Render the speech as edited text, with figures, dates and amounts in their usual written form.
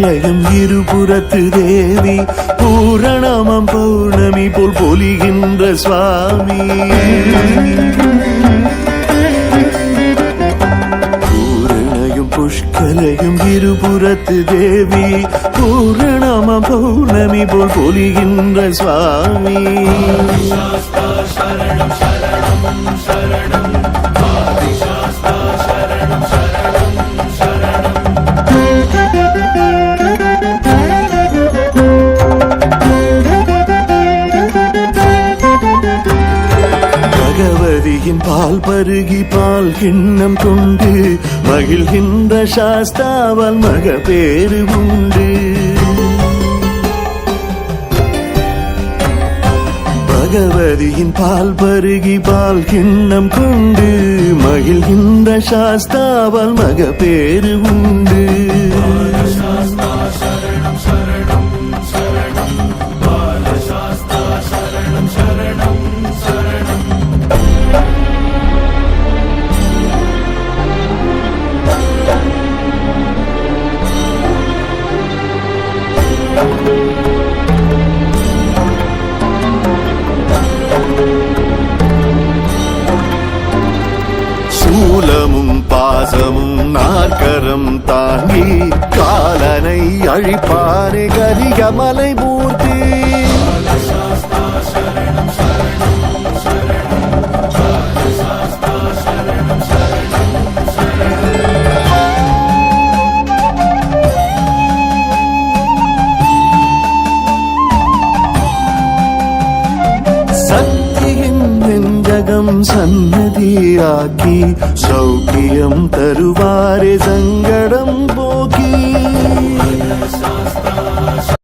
புஷ்கலயம் இருபுறத்து தேவி பூரணமம் பௌர்ணமி போல் பொலிகின்ற சுவாமி. பூரணையும் புஷ்கலயும் இருபுறத்து தேவி பூரணமம் பௌர்ணமி போல் பொலிகின்ற சுவாமி. சரணம் சரணம் சரணம் ஆதிசாஸ்தா சரணம் சரணம் சரணம். பகவதியின் பால் பருகி பால் கிண்ணம் கொண்டு மகிழ்கின்ற சாஸ்தாவால் மகப்பேறு உண்டு. பகவதியின் பால் பருகி பால் கிண்ணம் கொண்டு மகிழ்கின்ற சாஸ்தாவால் மகப்பேறு உண்டு. சரணம் சரணம் சரணம் பாலசாஸ்தா சரணம் சரணம் சரணம். சூலமும் பாசமும் நாற்கரம் தாங்கி காலனை அழிப்பாரே கரிகமலை மூர்த்தி. சரணம் சரணம் சரணம் பாலசாஸ்தா சரணம் சரணம் சரணம். சக்தியின் நெஞ்சகம் சன்னதியாக்கி சௌக்கியம் தருவாரே சங்கடம்